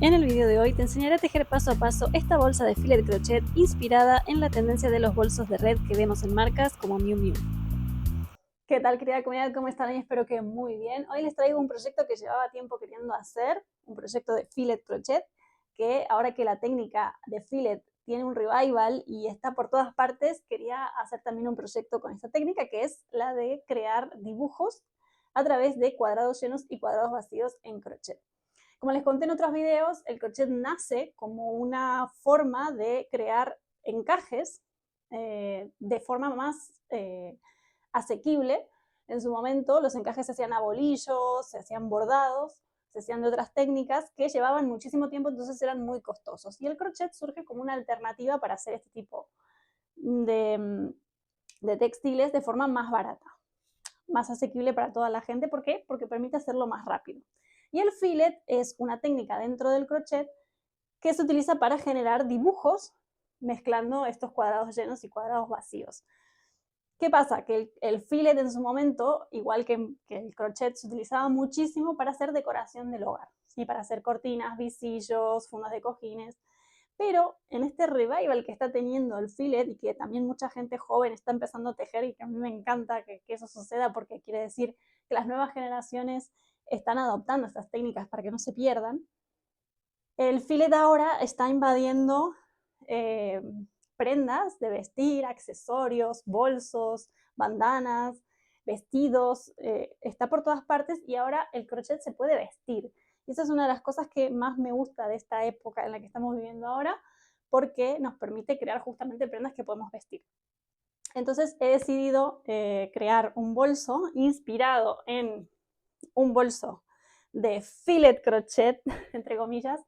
En el video de hoy te enseñaré a tejer paso a paso esta bolsa de filet crochet inspirada en la tendencia de los bolsos de red que vemos en marcas como Miu Miu. ¿Qué tal, querida comunidad? ¿Cómo están? Espero que muy bien. Hoy les traigo un proyecto que llevaba tiempo queriendo hacer, un proyecto de filet crochet, que ahora que la técnica de filet tiene un revival y está por todas partes, quería hacer también un proyecto con esta técnica, que es la de crear dibujos a través de cuadrados llenos y cuadrados vacíos en crochet. Como les conté en otros videos, el crochet nace como una forma de crear encajes de forma más asequible. En su momento los encajes se hacían a bolillos, se hacían bordados, se hacían de otras técnicas que llevaban muchísimo tiempo, entonces eran muy costosos. Y el crochet surge como una alternativa para hacer este tipo de textiles de forma más barata, más asequible para toda la gente. ¿Por qué? Porque permite hacerlo más rápido. Y el filet es una técnica dentro del crochet que se utiliza para generar dibujos mezclando estos cuadrados llenos y cuadrados vacíos. ¿Qué pasa? Que el filet en su momento, igual que el crochet, se utilizaba muchísimo para hacer decoración del hogar, ¿sí? Para hacer cortinas, visillos, fundas de cojines. Pero en este revival que está teniendo el filet y que también mucha gente joven está empezando a tejer, y que a mí me encanta que eso suceda porque quiere decir que las nuevas generaciones están adoptando estas técnicas para que no se pierdan, el filet ahora está invadiendo prendas de vestir, accesorios, bolsos, bandanas, vestidos, está por todas partes y ahora el crochet se puede vestir. Y esa es una de las cosas que más me gusta de esta época en la que estamos viviendo ahora, porque nos permite crear justamente prendas que podemos vestir. Entonces he decidido crear un bolso inspirado en un bolso de filet crochet, entre comillas,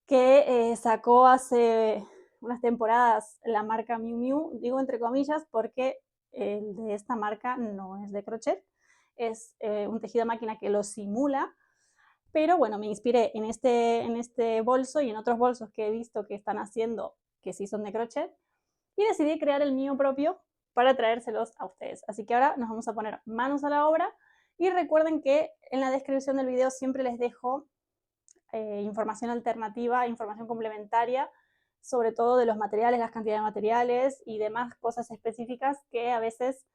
que sacó hace unas temporadas la marca Miu Miu. Digo entre comillas porque el de esta marca no es de crochet, es un tejido a máquina que lo simula. Pero bueno, me inspiré en este bolso y en otros bolsos que he visto que están haciendo que sí son de crochet, y decidí crear el mío propio para traérselos a ustedes. Así que ahora nos vamos a poner manos a la obra, y recuerden que en la descripción del video siempre les dejo información alternativa, información complementaria, sobre todo de los materiales, las cantidades de materiales y demás cosas específicas que a veces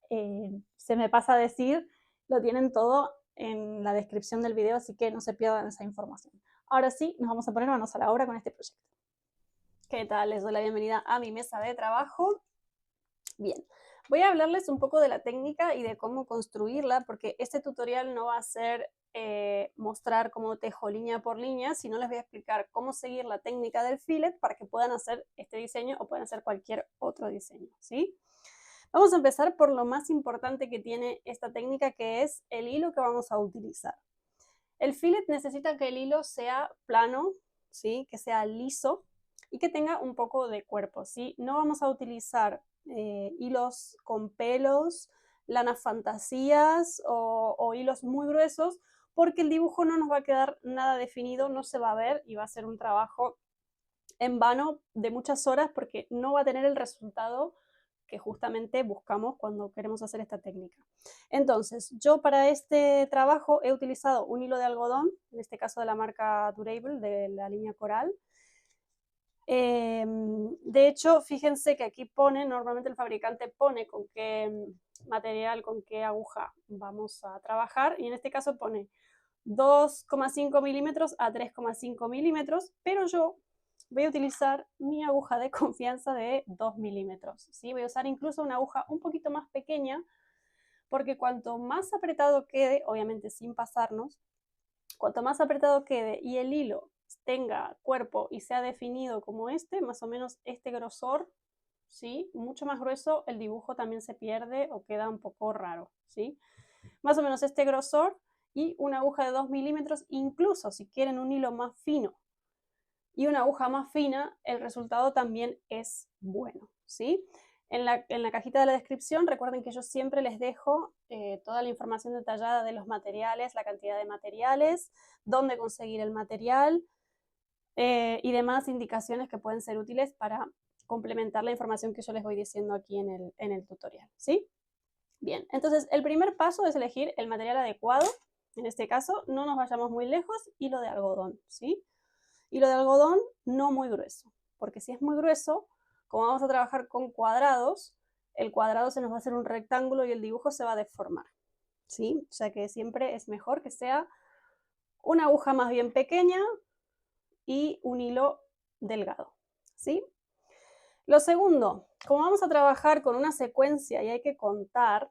se me pasa a decir. Lo tienen todo en la descripción del video, así que no se pierdan esa información. Ahora sí, nos vamos a poner manos a la obra con este proyecto. ¿Qué tal? Les doy la bienvenida a mi mesa de trabajo. Bien, voy a hablarles un poco de la técnica y de cómo construirla, porque este tutorial no va a ser mostrar cómo tejo línea por línea, sino les voy a explicar cómo seguir la técnica del filet para que puedan hacer este diseño o puedan hacer cualquier otro diseño, ¿sí? Vamos a empezar por lo más importante que tiene esta técnica, que es el hilo que vamos a utilizar. El filet necesita que el hilo sea plano, ¿sí? Que sea liso y que tenga un poco de cuerpo, ¿sí? No vamos a utilizar hilos con pelos, lanas fantasías o hilos muy gruesos, porque el dibujo no nos va a quedar nada definido, no se va a ver y va a ser un trabajo en vano de muchas horas, porque no va a tener el resultado que justamente buscamos cuando queremos hacer esta técnica. Entonces, yo para este trabajo he utilizado un hilo de algodón, en este caso de la marca Durable, de la línea Coral. De hecho, fíjense que aquí pone, normalmente el fabricante pone con qué material, con qué aguja vamos a trabajar, y en este caso pone 2,5 milímetros a 3,5 milímetros, pero yo voy a utilizar mi aguja de confianza de 2 milímetros, ¿sí? Voy a usar incluso una aguja un poquito más pequeña, porque cuanto más apretado quede, obviamente sin pasarnos, cuanto más apretado quede y el hilo tenga cuerpo y sea definido como este, más o menos este grosor, ¿sí? Mucho más grueso, el dibujo también se pierde o queda un poco raro, ¿sí? Más o menos este grosor y una aguja de 2 milímetros, incluso si quieren un hilo más fino y una aguja más fina, el resultado también es bueno, ¿sí? En la cajita de la descripción, recuerden que yo siempre les dejo toda la información detallada de los materiales, la cantidad de materiales, dónde conseguir el material y demás indicaciones que pueden ser útiles para complementar la información que yo les voy diciendo aquí en el tutorial, ¿sí? Bien, entonces el primer paso es elegir el material adecuado. En este caso, no nos vayamos muy lejos, hilo de algodón, ¿sí? Hilo de algodón no muy grueso, porque si es muy grueso, como vamos a trabajar con cuadrados, el cuadrado se nos va a hacer un rectángulo y el dibujo se va a deformar, ¿sí? O sea que siempre es mejor que sea una aguja más bien pequeña y un hilo delgado, ¿sí? Lo segundo, como vamos a trabajar con una secuencia y hay que contar,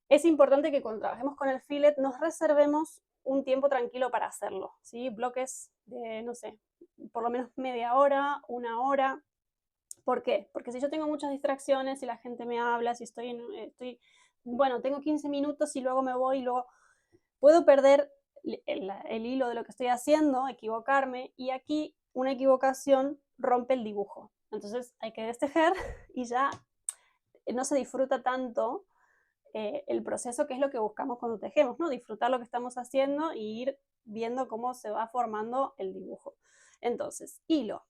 es importante que cuando trabajemos con el fillet nos reservemos un tiempo tranquilo para hacerlo, ¿sí? Bloques de, no sé, por lo menos media hora, una hora. ¿Por qué? Porque si yo tengo muchas distracciones, si la gente me habla, si bueno, tengo 15 minutos y luego me voy y luego puedo perder el hilo de lo que estoy haciendo, equivocarme, y aquí una equivocación rompe el dibujo. Entonces hay que destejer y ya no se disfruta tanto el proceso, que es lo que buscamos cuando tejemos, ¿no? Disfrutar lo que estamos haciendo y ir viendo cómo se va formando el dibujo. Entonces, hilo,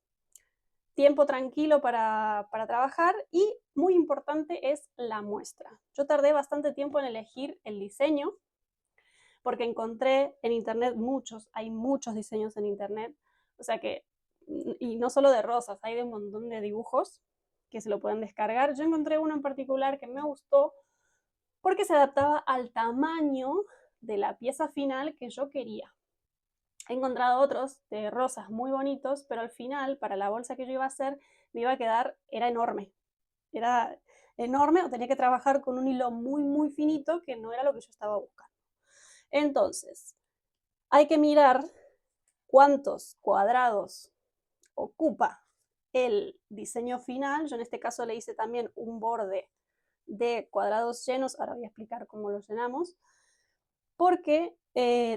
tiempo tranquilo para trabajar, y muy importante es la muestra. Yo tardé bastante tiempo en elegir el diseño porque encontré en internet hay muchos diseños en internet, o sea que, y no solo de rosas, hay de un montón de dibujos que se lo pueden descargar. Yo encontré uno en particular que me gustó porque se adaptaba al tamaño de la pieza final que yo quería. He encontrado otros de rosas muy bonitos, pero al final, para la bolsa que yo iba a hacer, me iba a quedar, era enorme o tenía que trabajar con un hilo muy, muy finito, que no era lo que yo estaba buscando. Entonces, hay que mirar cuántos cuadrados ocupa el diseño final. Yo en este caso le hice también un borde de cuadrados llenos, ahora voy a explicar cómo los llenamos, porque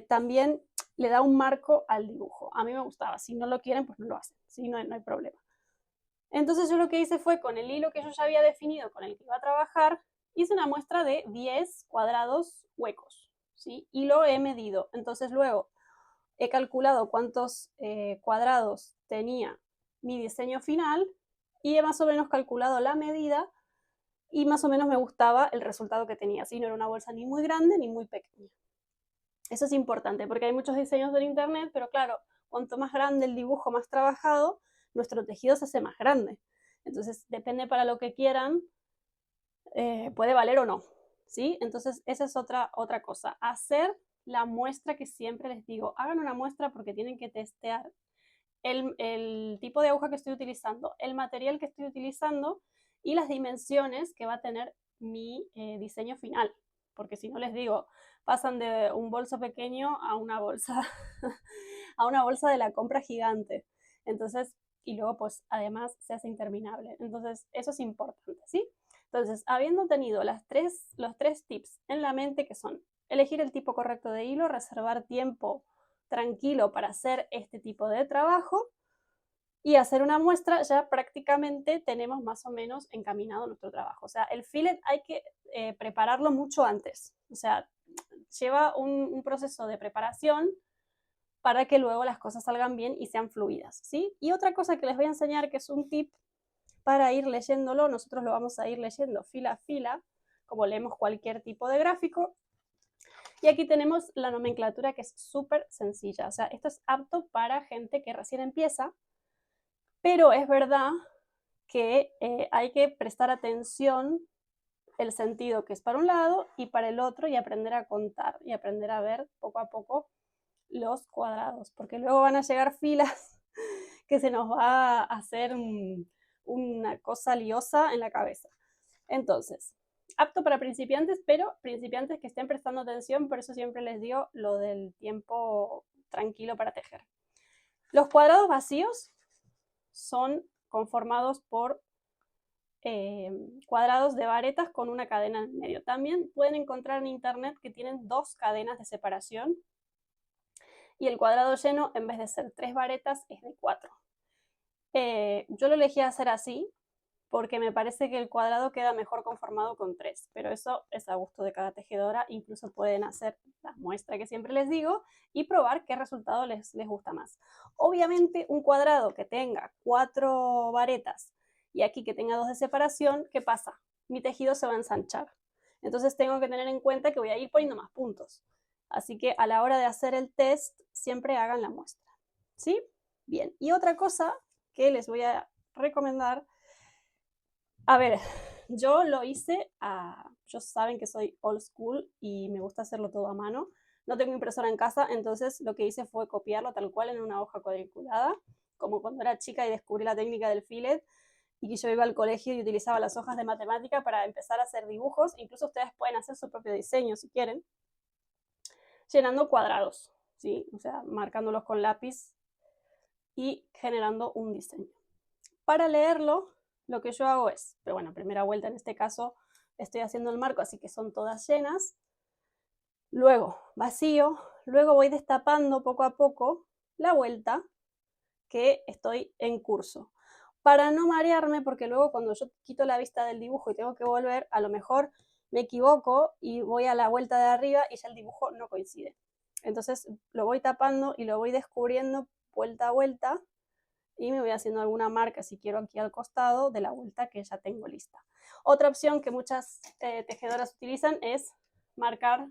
también le da un marco al dibujo. A mí me gustaba, si no lo quieren, pues no lo hacen, ¿sí? No hay problema. Entonces yo lo que hice fue, con el hilo que yo ya había definido, con el que iba a trabajar, hice una muestra de 10 cuadrados huecos, ¿sí? Y lo he medido. Entonces luego he calculado cuántos cuadrados tenía mi diseño final y he más o menos calculado la medida, y más o menos me gustaba el resultado que tenía. ¿Sí? No era una bolsa ni muy grande ni muy pequeña. Eso es importante porque hay muchos diseños en internet, pero claro, cuanto más grande el dibujo, más trabajado, nuestro tejido se hace más grande. Entonces, depende para lo que quieran, puede valer o no, ¿sí? Entonces, esa es otra cosa. Hacer la muestra que siempre les digo. Hagan una muestra porque tienen que testear el tipo de aguja que estoy utilizando, el material que estoy utilizando y las dimensiones que va a tener mi diseño final. Porque si no, les digo, pasan de un bolso pequeño a una bolsa, a una bolsa de la compra gigante. Entonces, y luego pues además se hace interminable. Entonces, eso es importante, ¿sí? Entonces, habiendo tenido los tres tips en la mente, que son elegir el tipo correcto de hilo, reservar tiempo tranquilo para hacer este tipo de trabajo y hacer una muestra, ya prácticamente tenemos más o menos encaminado nuestro trabajo. O sea, el fillet hay que prepararlo mucho antes. O sea, lleva un proceso de preparación para que luego las cosas salgan bien y sean fluidas, ¿sí? Y otra cosa que les voy a enseñar, que es un tip para ir leyéndolo, nosotros lo vamos a ir leyendo fila a fila, como leemos cualquier tipo de gráfico. Y aquí tenemos la nomenclatura, que es súper sencilla. O sea, esto es apto para gente que recién empieza, pero es verdad que hay que prestar atención el sentido que es para un lado y para el otro, y aprender a contar y aprender a ver poco a poco los cuadrados, porque luego van a llegar filas que se nos va a hacer una cosa liosa en la cabeza. Entonces, apto para principiantes, pero principiantes que estén prestando atención, por eso siempre les digo lo del tiempo tranquilo para tejer. Los cuadrados vacíos son conformados por cuadrados de varetas con una cadena en medio. También pueden encontrar en internet que tienen 2 cadenas de separación, y el cuadrado lleno, en vez de ser 3 varetas, es de 4. Yo lo elegí hacer así porque me parece que el cuadrado queda mejor conformado con 3, pero eso es a gusto de cada tejedora. Incluso pueden hacer la muestra que siempre les digo y probar qué resultado les gusta más. Obviamente, un cuadrado que tenga 4 varetas y aquí que tenga 2 de separación, ¿qué pasa? Mi tejido se va a ensanchar. Entonces tengo que tener en cuenta que voy a ir poniendo más puntos. Así que a la hora de hacer el test, siempre hagan la muestra. ¿Sí? Bien. Y otra cosa que les voy a recomendar, a ver, yo lo hice ellos saben que soy old school y me gusta hacerlo todo a mano. No tengo impresora en casa, entonces lo que hice fue copiarlo tal cual en una hoja cuadriculada, como cuando era chica y descubrí la técnica del fillet y yo iba al colegio y utilizaba las hojas de matemática para empezar a hacer dibujos. Incluso ustedes pueden hacer su propio diseño si quieren, llenando cuadrados, ¿sí? O sea, marcándolos con lápiz y generando un diseño. Para leerlo, lo que yo hago es, pero bueno, primera vuelta en este caso estoy haciendo el marco, así que son todas llenas. Luego vacío, luego voy destapando poco a poco la vuelta que estoy en curso. Para no marearme, porque luego cuando yo quito la vista del dibujo y tengo que volver, a lo mejor me equivoco y voy a la vuelta de arriba y ya el dibujo no coincide. Entonces lo voy tapando y lo voy descubriendo vuelta a vuelta y me voy haciendo alguna marca, si quiero, aquí al costado de la vuelta que ya tengo lista. Otra opción que muchas tejedoras utilizan es marcar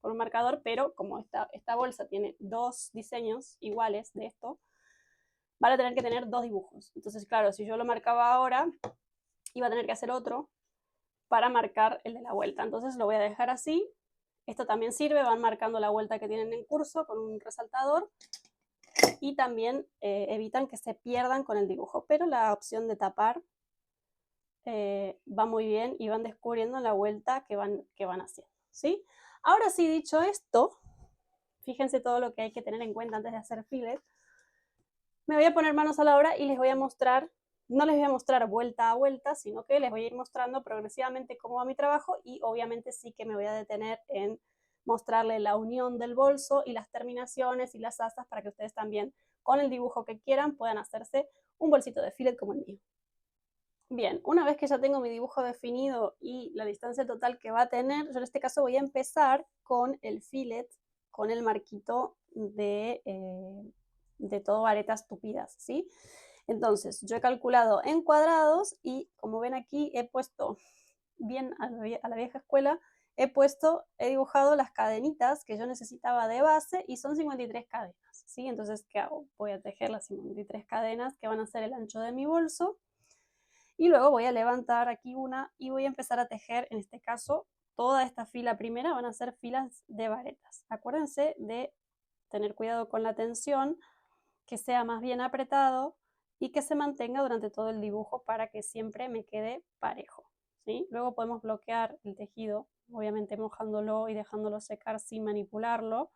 con un marcador, pero como esta bolsa tiene dos diseños iguales de esto, van a tener que tener dos dibujos. Entonces, claro, si yo lo marcaba ahora, iba a tener que hacer otro para marcar el de la vuelta. Entonces lo voy a dejar así. Esto también sirve, van marcando la vuelta que tienen en curso con un resaltador y también evitan que se pierdan con el dibujo. Pero la opción de tapar va muy bien y van descubriendo la vuelta que van haciendo, ¿sí? Ahora sí, dicho esto, fíjense todo lo que hay que tener en cuenta antes de hacer fillet. Me voy a poner manos a la obra y les voy a mostrar, no les voy a mostrar vuelta a vuelta, sino que les voy a ir mostrando progresivamente cómo va mi trabajo y obviamente sí que me voy a detener en mostrarle la unión del bolso y las terminaciones y las asas para que ustedes también, con el dibujo que quieran, puedan hacerse un bolsito de fillet como el mío. Bien, una vez que ya tengo mi dibujo definido y la distancia total que va a tener, yo en este caso voy a empezar con el fillet, con el marquito de todo varetas tupidas, ¿sí? Entonces, yo he calculado en cuadrados y como ven aquí he puesto, bien a la vieja escuela, he dibujado las cadenitas que yo necesitaba de base y son 53 cadenas, ¿sí? Entonces, ¿qué hago? Voy a tejer las 53 cadenas que van a ser el ancho de mi bolso y luego voy a levantar aquí una y voy a empezar a tejer, en este caso, toda esta fila primera van a ser filas de varetas. Acuérdense de tener cuidado con la tensión, que sea más bien apretado y que se mantenga durante todo el dibujo para que siempre me quede parejo, ¿sí? Luego podemos bloquear el tejido, obviamente mojándolo y dejándolo secar sin manipularlo,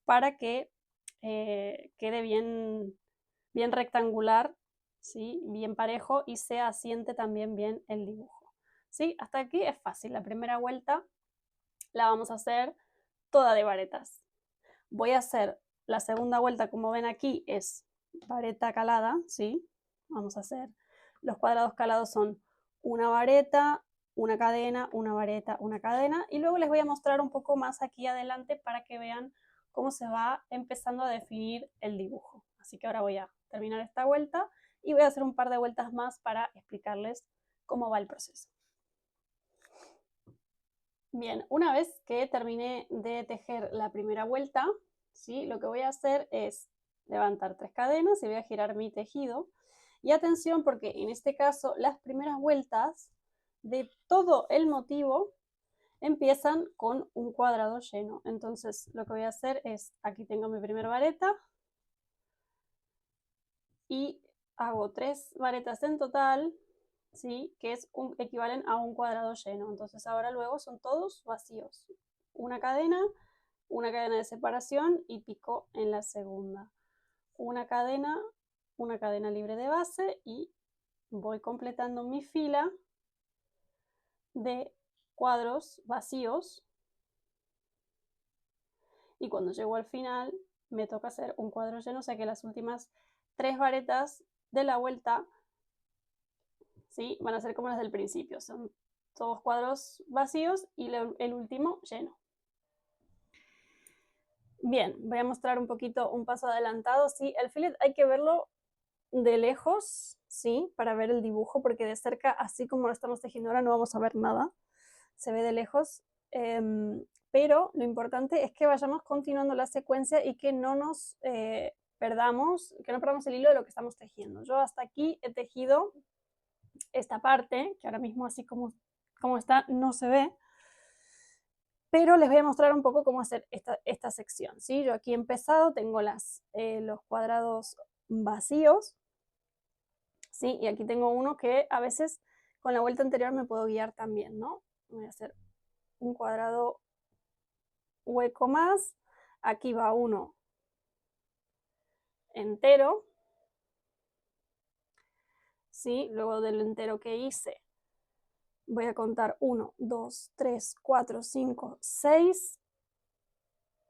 para que quede bien, bien rectangular, ¿sí? Bien parejo y se asiente también bien el dibujo, ¿sí? Hasta aquí es fácil. La primera vuelta la vamos a hacer toda de varetas. Voy a hacer la segunda vuelta, como ven aquí, es vareta calada, ¿sí? Vamos a hacer, los cuadrados calados son una vareta, una cadena, una vareta, una cadena, y luego les voy a mostrar un poco más aquí adelante para que vean cómo se va empezando a definir el dibujo. Así que ahora voy a terminar esta vuelta y voy a hacer un par de vueltas más para explicarles cómo va el proceso. Bien, una vez que terminé de tejer la primera vuelta, ¿sí? Lo que voy a hacer es levantar 3 cadenas y voy a girar mi tejido. Y atención porque en este caso las primeras vueltas de todo el motivo empiezan con un cuadrado lleno. Entonces lo que voy a hacer es, aquí tengo mi primera vareta y hago 3 varetas en total, ¿sí? Que equivalen a un cuadrado lleno. Entonces ahora luego son todos vacíos. Una cadena de separación y pico en la segunda. Una cadena libre de base y voy completando mi fila de cuadros vacíos. Y cuando llego al final me toca hacer un cuadro lleno, o sea que las últimas 3 varetas de la vuelta, ¿sí? Van a ser como las del principio, son todos cuadros vacíos y el último lleno. Bien, voy a mostrar un poquito un paso adelantado. Sí, el fillet hay que verlo de lejos, ¿sí? Para ver el dibujo, porque de cerca, así como lo estamos tejiendo ahora, no vamos a ver nada, se ve de lejos, pero lo importante es que vayamos continuando la secuencia y que no nos perdamos, que no perdamos el hilo de lo que estamos tejiendo. Yo hasta aquí he tejido esta parte, que ahora mismo así como está no se ve, pero les voy a mostrar un poco cómo hacer esta sección, ¿sí? Yo aquí he empezado, tengo los cuadrados vacíos, ¿sí? Y aquí tengo uno que a veces con la vuelta anterior me puedo guiar también, ¿no? Voy a hacer un cuadrado hueco más, aquí va uno entero, ¿sí? Luego del entero que hice, voy a contar 1, 2, 3, 4, 5, 6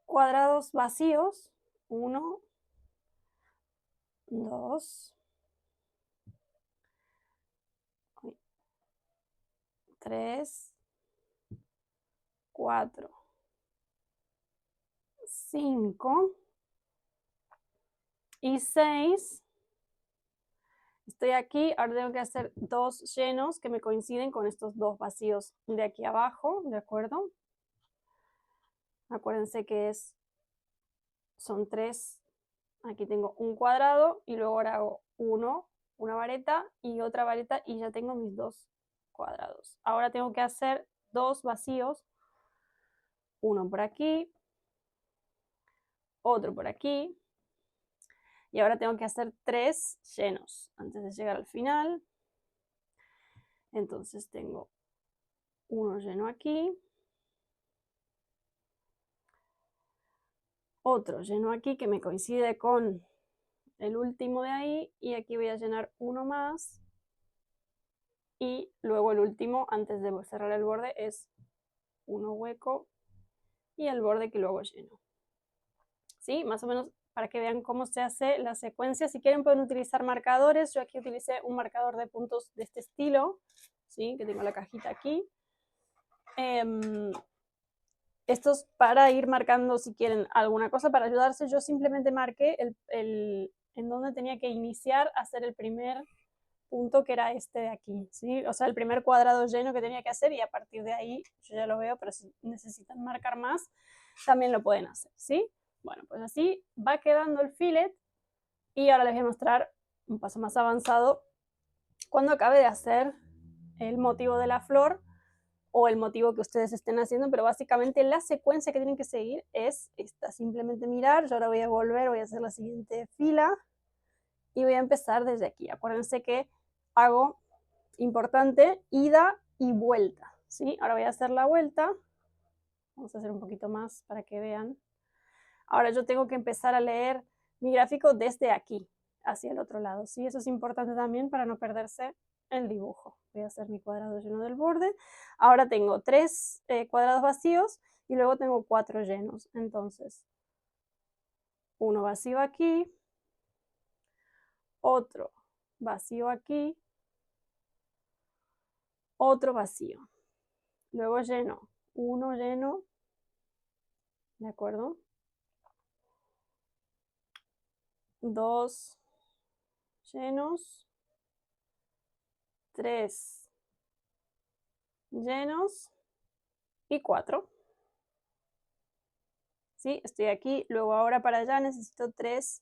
cuadrados vacíos, 1, 2, 3, 4, 5 y 6. Estoy aquí, ahora tengo que hacer 2 llenos que me coinciden con estos 2 vacíos de aquí abajo, ¿de acuerdo? Acuérdense que son 3, aquí tengo un cuadrado y luego ahora hago una vareta y otra vareta y ya tengo mis 2 cuadrados. Ahora tengo que hacer 2 vacíos, uno por aquí, otro por aquí, y ahora tengo que hacer 3 llenos antes de llegar al final. Entonces tengo uno lleno aquí, otro lleno aquí que me coincide con el último de ahí, y aquí voy a llenar uno más, y luego el último antes de cerrar el borde es uno hueco y el borde que luego lleno. ¿Sí? Más o menos para que vean cómo se hace la secuencia. Si quieren pueden utilizar marcadores. Yo aquí utilicé un marcador de puntos de este estilo, ¿sí? Que tengo la cajita aquí. Estos para ir marcando si quieren alguna cosa para ayudarse. Yo simplemente marqué en donde tenía que iniciar a hacer el primer punto, que era este de aquí, ¿sí? O sea, el primer cuadrado lleno que tenía que hacer, y a partir de ahí yo ya lo veo, pero si necesitan marcar más también lo pueden hacer, ¿sí? Bueno, pues así va quedando el fillet, y ahora les voy a mostrar un paso más avanzado cuando acabe de hacer el motivo de la flor o el motivo que ustedes estén haciendo, pero básicamente la secuencia que tienen que seguir es esta, simplemente mirar. Yo ahora voy a volver, voy a hacer la siguiente fila y voy a empezar desde aquí. Acuérdense que hago, importante, ida y vuelta, ¿sí? Ahora voy a hacer la vuelta, vamos a hacer un poquito más para que vean. Ahora yo tengo que empezar a leer mi gráfico desde aquí, hacia el otro lado, ¿sí? Eso es importante también para no perderse el dibujo. Voy a hacer mi cuadrado lleno del borde. Ahora tengo 3 cuadrados vacíos y luego tengo 4 llenos. Entonces, uno vacío aquí, otro vacío aquí, otro vacío. Luego lleno, uno lleno, ¿de acuerdo? 2 llenos, 3 llenos y 4. ¿Sí? Estoy aquí, luego ahora para allá necesito 3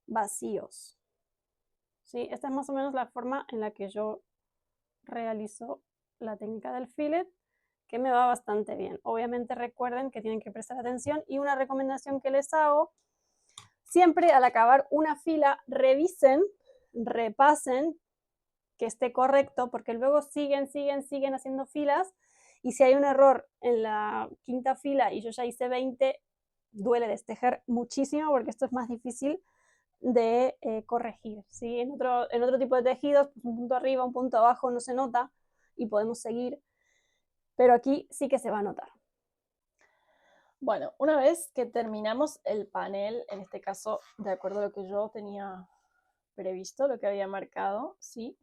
vacíos. ¿Sí? Esta es más o menos la forma en la que yo realizo la técnica del fillet, que me va bastante bien. Obviamente recuerden que tienen que prestar atención, y una recomendación que les hago: siempre al acabar una fila revisen, repasen que esté correcto, porque luego siguen haciendo filas, y si hay un error en la quinta fila y yo ya hice 20, duele destejer muchísimo, porque esto es más difícil de corregir, ¿sí? En otro tipo de tejidos, pues un punto arriba, un punto abajo no se nota y podemos seguir, pero aquí sí que se va a notar. Bueno, una vez que terminamos el panel, en este caso, de acuerdo a lo que yo tenía previsto, lo que había marcado, ¿sí?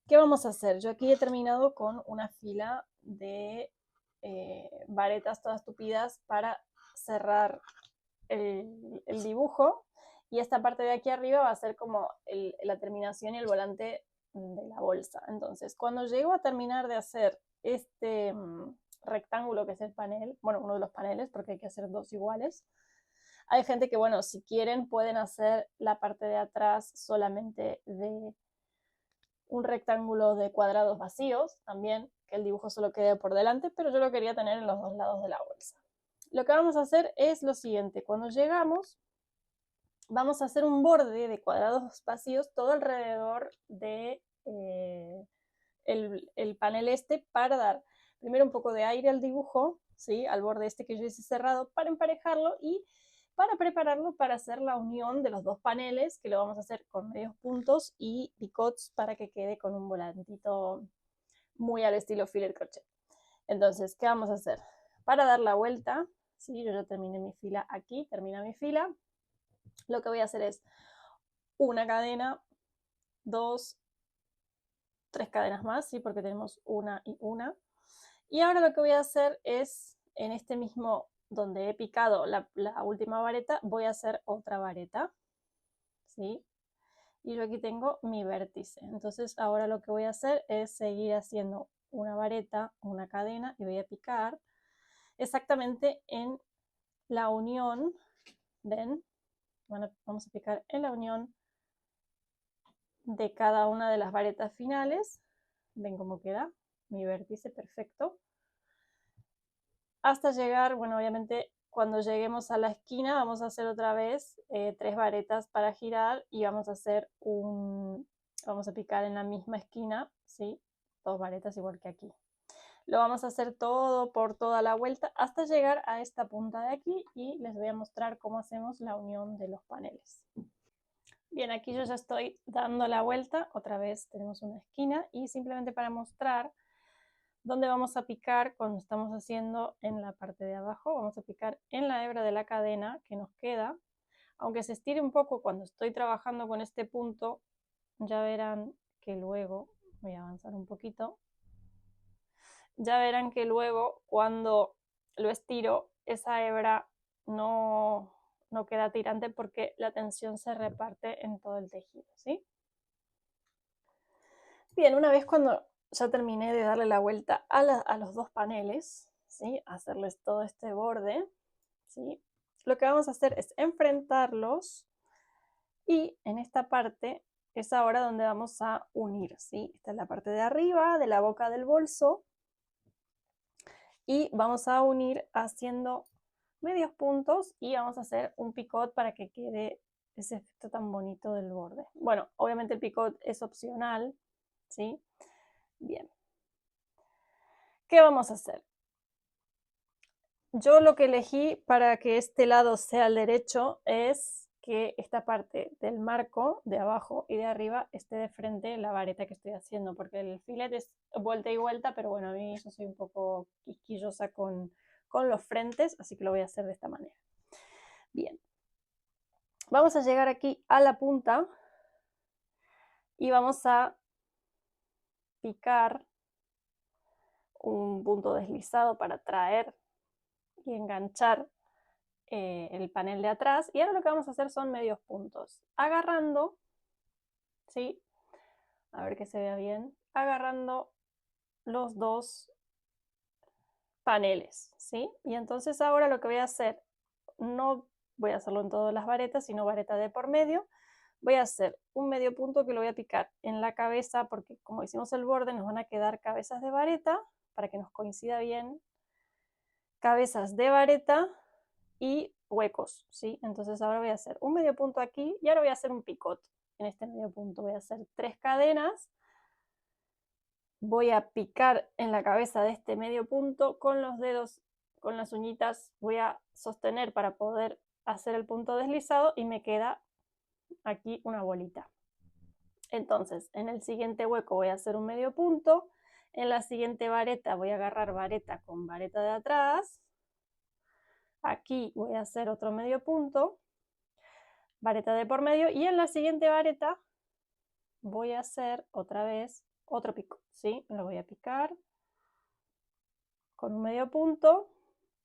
¿Qué vamos a hacer? Yo aquí he terminado con una fila de varetas todas tupidas para cerrar el dibujo, y esta parte de aquí arriba va a ser como la terminación y el volante de la bolsa. Entonces, cuando llego a terminar de hacer este rectángulo que es el panel, bueno, uno de los paneles, porque hay que hacer dos iguales. Hay gente que, bueno, si quieren pueden hacer la parte de atrás solamente de un rectángulo de cuadrados vacíos, también que el dibujo solo quede por delante, pero yo lo quería tener en los dos lados de la bolsa. Lo que vamos a hacer es lo siguiente: cuando llegamos, vamos a hacer un borde de cuadrados vacíos todo alrededor de el panel este, para dar primero un poco de aire al dibujo, ¿sí? Al borde este que yo hice cerrado, para emparejarlo y para prepararlo para hacer la unión de los dos paneles, que lo vamos a hacer con medios puntos y picots para que quede con un volantito muy al estilo filler crochet. Entonces, ¿qué vamos a hacer? Para dar la vuelta, ¿sí? Yo ya terminé mi fila aquí, termina mi fila. Lo que voy a hacer es una cadena, 2, 3 cadenas más, ¿sí? Porque tenemos una y una. Y ahora lo que voy a hacer es, en este mismo, donde he picado la última vareta, voy a hacer otra vareta, ¿sí? Y yo aquí tengo mi vértice. Entonces ahora lo que voy a hacer es seguir haciendo una vareta, una cadena, y voy a picar exactamente en la unión, ¿ven? Vamos a picar en la unión de cada una de las varetas finales. ¿Ven cómo queda? Mi vértice perfecto. Hasta llegar, bueno, obviamente cuando lleguemos a la esquina vamos a hacer otra vez 3 varetas para girar y vamos a hacer vamos a picar en la misma esquina, ¿sí? 2 varetas igual que aquí. Lo vamos a hacer todo por toda la vuelta hasta llegar a esta punta de aquí y les voy a mostrar cómo hacemos la unión de los paneles. Bien, aquí yo ya estoy dando la vuelta, otra vez tenemos una esquina y simplemente para mostrar dónde vamos a picar cuando estamos haciendo en la parte de abajo, vamos a picar en la hebra de la cadena que nos queda. Aunque se estire un poco cuando estoy trabajando con este punto, ya verán que luego, voy a avanzar un poquito, ya verán que luego cuando lo estiro, esa hebra no queda tirante porque la tensión se reparte en todo el tejido, ¿sí? Bien, una vez cuando ya terminé de darle la vuelta a los dos paneles, ¿sí? Hacerles todo este borde, ¿sí? Lo que vamos a hacer es enfrentarlos y en esta parte es ahora donde vamos a unir, ¿sí? Esta es la parte de arriba de la boca del bolso y vamos a unir haciendo medios puntos y vamos a hacer un picot para que quede ese efecto tan bonito del borde. Bueno, obviamente el picot es opcional, ¿sí? Bien. ¿Qué vamos a hacer? Yo lo que elegí para que este lado sea el derecho es que esta parte del marco de abajo y de arriba esté de frente la vareta que estoy haciendo, porque el filet es vuelta y vuelta, pero bueno, a mí yo soy un poco quisquillosa con los frentes, así que lo voy a hacer de esta manera. Bien, vamos a llegar aquí a la punta y vamos a picar un punto deslizado para traer y enganchar el panel de atrás. Y ahora lo que vamos a hacer son medios puntos, agarrando, ¿sí? A ver que se vea bien, agarrando los dos paneles, ¿sí? Y entonces ahora lo que voy a hacer, no voy a hacerlo en todas las varetas, sino vareta de por medio. Voy a hacer un medio punto que lo voy a picar en la cabeza, porque como hicimos el borde, nos van a quedar cabezas de vareta, para que nos coincida bien, cabezas de vareta y huecos, ¿sí? Entonces ahora voy a hacer un medio punto aquí y ahora voy a hacer un picot. En este medio punto voy a hacer 3 cadenas, voy a picar en la cabeza de este medio punto con los dedos, con las uñitas voy a sostener para poder hacer el punto deslizado y me queda aquí una bolita. Entonces en el siguiente hueco voy a hacer un medio punto, en la siguiente vareta voy a agarrar vareta con vareta de atrás, aquí voy a hacer otro medio punto, vareta de por medio, y en la siguiente vareta voy a hacer otra vez otro pico, ¿sí? Lo voy a picar con un medio punto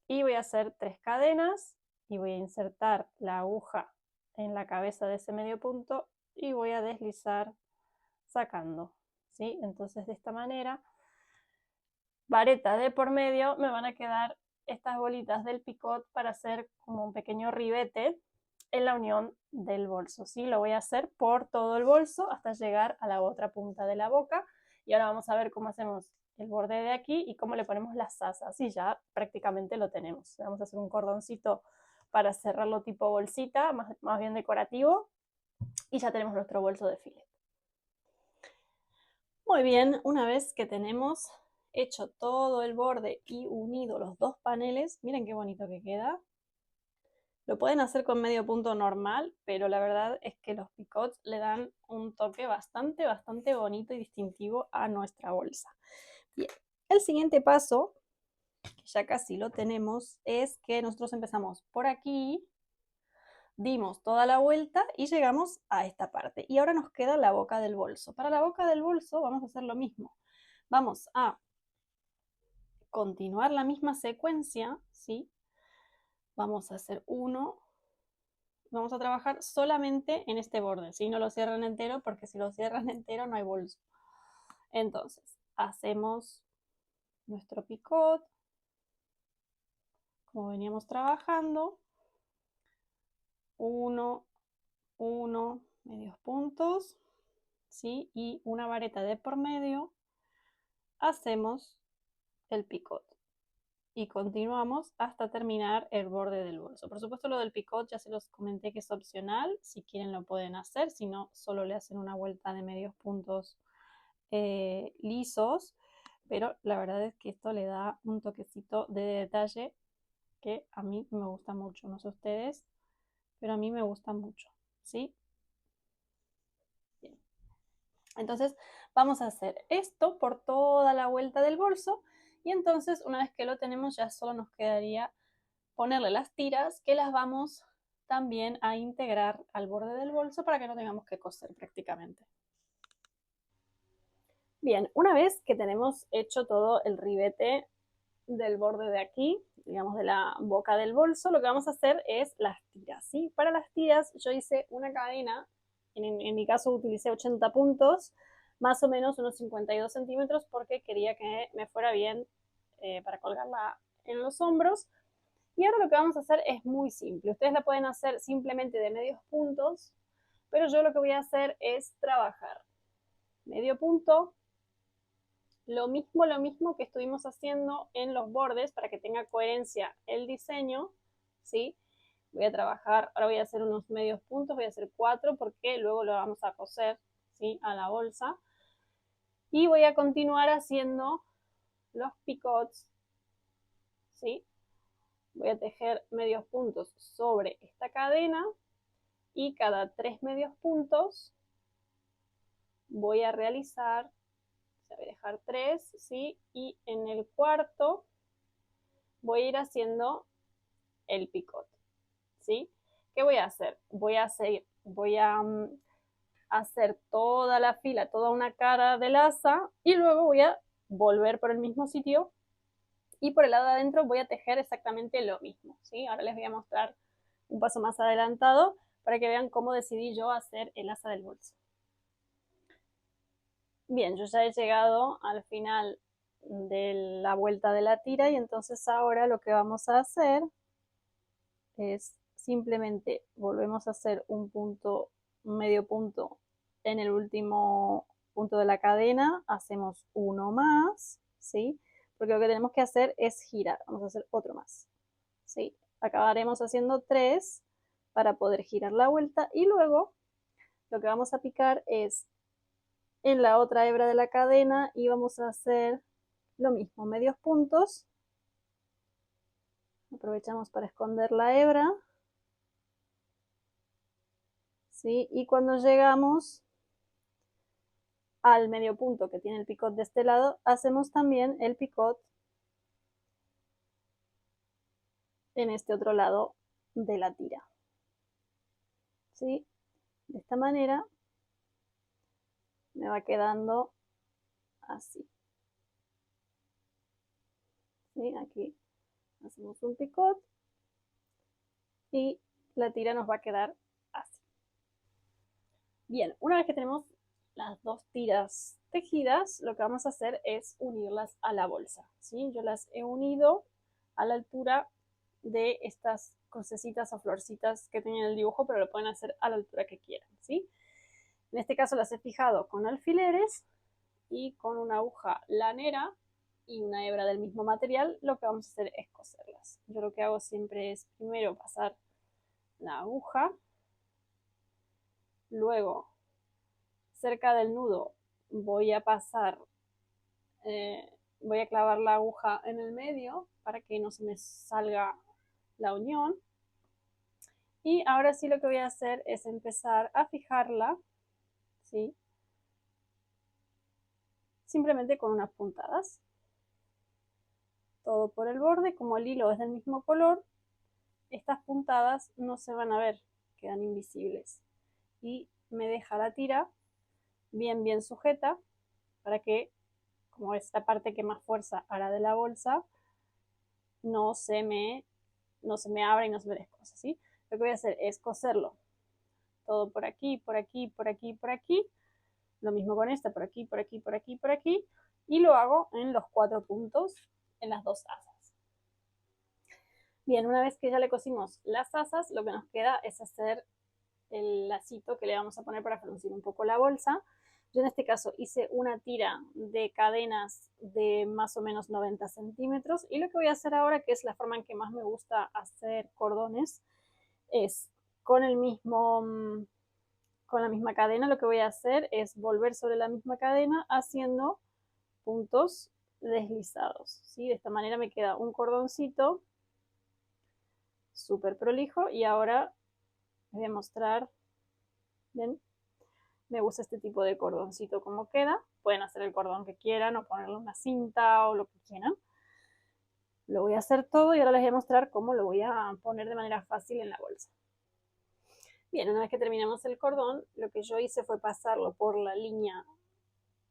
y voy a hacer 3 cadenas y voy a insertar la aguja en la cabeza de ese medio punto y voy a deslizar sacando, ¿sí? Entonces de esta manera vareta de por medio me van a quedar estas bolitas del picot para hacer como un pequeño ribete en la unión del bolso, ¿sí? Lo voy a hacer por todo el bolso hasta llegar a la otra punta de la boca. Y ahora vamos a ver cómo hacemos el borde de aquí y cómo le ponemos las asas. Y ya prácticamente lo tenemos. Vamos a hacer un cordoncito para cerrarlo tipo bolsita, más bien decorativo. Y ya tenemos nuestro bolso de filet. Muy bien, una vez que tenemos hecho todo el borde y unido los dos paneles, miren qué bonito que queda. Lo pueden hacer con medio punto normal, pero la verdad es que los picots le dan un toque bastante bonito y distintivo a nuestra bolsa. Bien, el siguiente paso, que ya casi lo tenemos, es que nosotros empezamos por aquí, dimos toda la vuelta y llegamos a esta parte. Y ahora nos queda la boca del bolso. Para la boca del bolso vamos a hacer lo mismo. Vamos a continuar la misma secuencia, ¿sí? Vamos a hacer uno. Vamos a trabajar solamente en este borde, ¿sí? No lo cierran entero porque si lo cierran entero no hay bolso. Entonces, hacemos nuestro picot, como veníamos trabajando. 1, 1, medios puntos, ¿sí? Y una vareta de por medio. Hacemos el picot. Y continuamos hasta terminar el borde del bolso. Por supuesto, lo del picot ya se los comenté que es opcional. Si quieren lo pueden hacer, si no, solo le hacen una vuelta de medios puntos lisos. Pero la verdad es que esto le da un toquecito de detalle que a mí me gusta mucho. No sé ustedes, pero a mí me gusta mucho, ¿sí? Bien. Entonces vamos a hacer esto por toda la vuelta del bolso. Y entonces, una vez que lo tenemos, ya solo nos quedaría ponerle las tiras que las vamos también a integrar al borde del bolso para que no tengamos que coser prácticamente. Bien, una vez que tenemos hecho todo el ribete del borde de aquí, digamos de la boca del bolso, lo que vamos a hacer es las tiras, ¿sí? Para las tiras yo hice una cadena, en mi caso utilicé 80 puntos, más o menos unos 52 centímetros porque quería que me fuera bien para colgarla en los hombros. Y ahora lo que vamos a hacer es muy simple. Ustedes la pueden hacer simplemente de medios puntos, pero yo lo que voy a hacer es trabajar medio punto, lo mismo que estuvimos haciendo en los bordes para que tenga coherencia el diseño, ¿sí? Voy a trabajar, ahora voy a hacer unos medios puntos, voy a hacer 4 porque luego lo vamos a coser, ¿sí? A la bolsa. Y voy a continuar haciendo los picots, ¿sí? Voy a tejer medios puntos sobre esta cadena y cada 3 medios puntos voy a realizar, o sea, voy a dejar 3, ¿sí? Y en el cuarto voy a ir haciendo el picot, ¿sí? ¿Qué voy a hacer? Voy a hacer toda la fila, toda una cara del asa y luego voy a volver por el mismo sitio y por el lado de adentro voy a tejer exactamente lo mismo, ¿sí? Ahora les voy a mostrar un paso más adelantado para que vean cómo decidí yo hacer el asa del bolso. Bien, yo ya he llegado al final de la vuelta de la tira y entonces ahora lo que vamos a hacer es simplemente volvemos a hacer un punto, un medio punto en el último punto de la cadena, hacemos uno más, ¿sí? Porque lo que tenemos que hacer es girar, vamos a hacer otro más, ¿sí? Acabaremos haciendo 3 para poder girar la vuelta y luego lo que vamos a picar es en la otra hebra de la cadena y vamos a hacer lo mismo, medios puntos. Aprovechamos para esconder la hebra. ¿Sí? Y cuando llegamos al medio punto que tiene el picot de este lado, hacemos también el picot en este otro lado de la tira. ¿Sí? De esta manera me va quedando así. ¿Sí? Aquí hacemos un picot y la tira nos va a quedar así. Bien, una vez que tenemos las dos tiras tejidas, lo que vamos a hacer es unirlas a la bolsa, ¿sí? Yo las he unido a la altura de estas crucecitas o florcitas que tienen el dibujo, pero lo pueden hacer a la altura que quieran, ¿sí? En este caso las he fijado con alfileres y con una aguja lanera y una hebra del mismo material. Lo que vamos a hacer es coserlas. Yo lo que hago siempre es primero pasar la aguja, luego cerca del nudo voy a pasar, voy a clavar la aguja en el medio para que no se me salga la unión. Y ahora sí lo que voy a hacer es empezar a fijarla, ¿sí? Simplemente con unas puntadas. Todo por el borde, como el hilo es del mismo color, estas puntadas no se van a ver, quedan invisibles. Y me deja la tira bien sujeta para que, como es la parte que más fuerza hará de la bolsa, no se me abra y no se me descose, ¿sí? Lo que voy a hacer es coserlo todo por aquí, por aquí, por aquí, por aquí. Lo mismo con esta, por aquí, por aquí, por aquí, por aquí. Y lo hago en los 4 puntos, en las 2 asas. Bien, una vez que ya le cosimos las asas, lo que nos queda es hacer el lacito que le vamos a poner para fruncir un poco la bolsa. Yo en este caso hice una tira de cadenas de más o menos 90 centímetros y lo que voy a hacer ahora, que es la forma en que más me gusta hacer cordones, es con la misma cadena, lo que voy a hacer es volver sobre la misma cadena haciendo puntos deslizados, ¿sí? De esta manera me queda un cordoncito súper prolijo y ahora les voy a mostrar, ¿ven? Me gusta este tipo de cordoncito como queda. Pueden hacer el cordón que quieran o ponerle una cinta o lo que quieran. Lo voy a hacer todo y ahora les voy a mostrar cómo lo voy a poner de manera fácil en la bolsa. Bien, una vez que terminamos el cordón, lo que yo hice fue pasarlo por la línea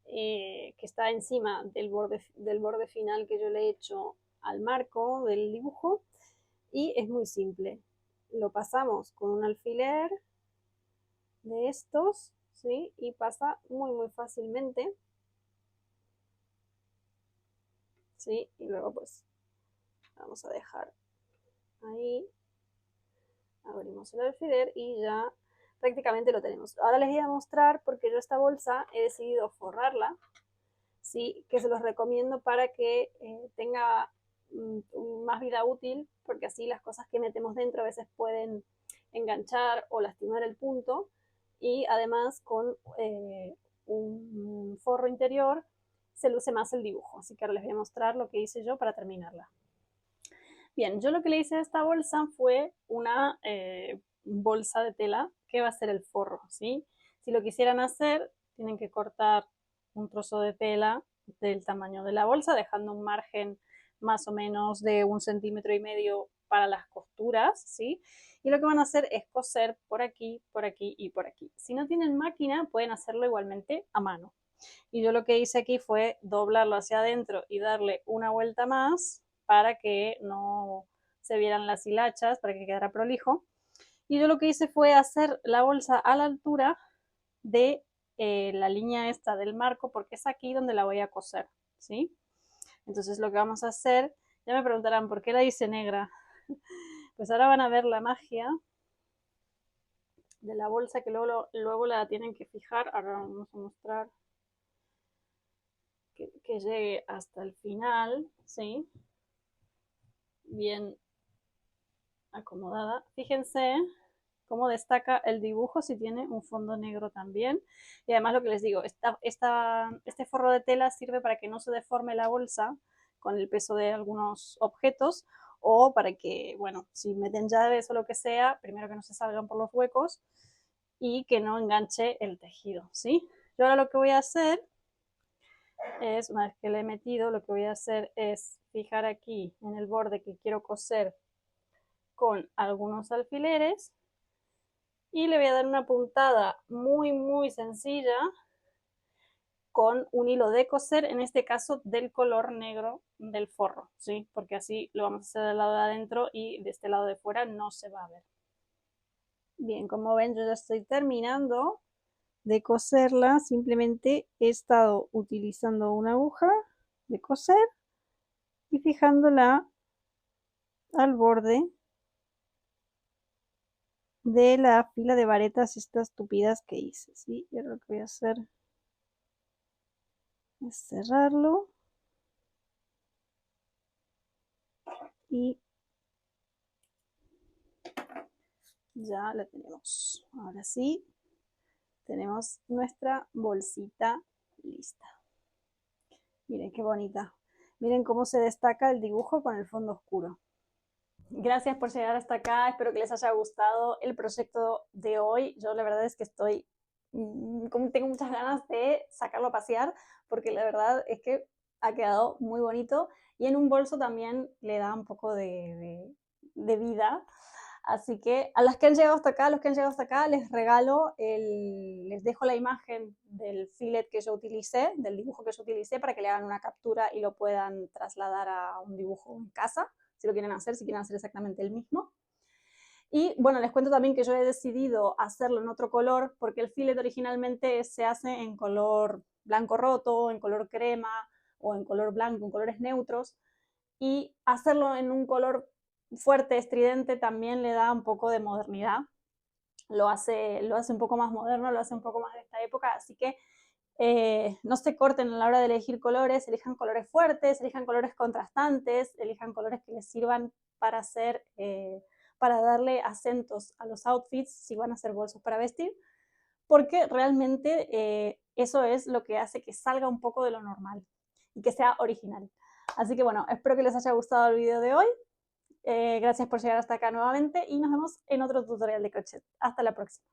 que está encima del borde final que yo le he hecho al marco del dibujo y es muy simple. Lo pasamos con un alfiler de estos, ¿sí? Y pasa muy fácilmente, ¿sí? Y luego pues vamos a dejar ahí, abrimos el alfiler y ya prácticamente lo tenemos. Ahora les voy a mostrar porque yo esta bolsa he decidido forrarla, ¿sí? Que se los recomiendo para que tenga más vida útil, porque así las cosas que metemos dentro a veces pueden enganchar o lastimar el punto, y además con un forro interior se luce más el dibujo. Así que ahora les voy a mostrar lo que hice yo para terminarla. Bien, yo lo que le hice a esta bolsa fue una bolsa de tela que va a ser el forro, ¿sí? Si lo quisieran hacer, tienen que cortar un trozo de tela del tamaño de la bolsa, dejando un margen más o menos de 1,5 centímetros para las costuras, ¿sí? Y lo que van a hacer es coser por aquí, por aquí y por aquí. Si no tienen máquina, pueden hacerlo igualmente a mano. Y yo lo que hice aquí fue doblarlo hacia adentro y darle una vuelta más para que no se vieran las hilachas, para que quedara prolijo. Y yo lo que hice fue hacer la bolsa a la altura de la línea esta del marco, porque es aquí donde la voy a coser, ¿sí? Entonces lo que vamos a hacer, ya me preguntarán por qué la hice negra. Pues ahora van a ver la magia de la bolsa que luego la tienen que fijar. Ahora vamos a mostrar que llegue hasta el final, ¿sí? Bien acomodada. Fíjense cómo destaca el dibujo si tiene un fondo negro también. Y además lo que les digo, este forro de tela sirve para que no se deforme la bolsa con el peso de algunos objetos o para que, bueno, si meten llaves o lo que sea, primero que no se salgan por los huecos y que no enganche el tejido, ¿sí? Yo ahora lo que voy a hacer es, una vez que le he metido, lo que voy a hacer es fijar aquí en el borde que quiero coser con algunos alfileres y le voy a dar una puntada muy sencilla con un hilo de coser, en este caso del color negro del forro, ¿sí? Porque así lo vamos a hacer del lado de adentro y de este lado de fuera no se va a ver. Bien, como ven, yo ya estoy terminando de coserla, simplemente he estado utilizando una aguja de coser y fijándola al borde de la fila de varetas estas tupidas que hice, ¿sí? Y ahora lo que voy a hacer es cerrarlo y ya la tenemos. Ahora sí, tenemos nuestra bolsita lista. Miren qué bonita. Miren cómo se destaca el dibujo con el fondo oscuro. Gracias por llegar hasta acá. Espero que les haya gustado el proyecto de hoy. Yo la verdad es que tengo muchas ganas de sacarlo a pasear porque la verdad es que ha quedado muy bonito y en un bolso también le da un poco de vida. Así que a las que han llegado hasta acá, a los que han llegado hasta acá, les les dejo la imagen del fillet que yo utilicé, del dibujo que yo utilicé, para que le hagan una captura y lo puedan trasladar a un dibujo en casa, si lo quieren hacer, si quieren hacer exactamente el mismo. Y bueno, les cuento también que yo he decidido hacerlo en otro color, porque el fillet originalmente se hace en color blanco roto, en color crema o en color blanco, en colores neutros, y hacerlo en un color fuerte, estridente, también le da un poco de modernidad. Lo hace un poco más moderno, lo hace un poco más de esta época, así que no se corten a la hora de elegir colores, elijan colores fuertes, elijan colores contrastantes, elijan colores que les sirvan para para darle acentos a los outfits si van a hacer bolsos para vestir, porque realmente eso es lo que hace que salga un poco de lo normal y que sea original. Así que bueno, espero que les haya gustado el video de hoy. Gracias por llegar hasta acá nuevamente y nos vemos en otro tutorial de crochet. Hasta la próxima.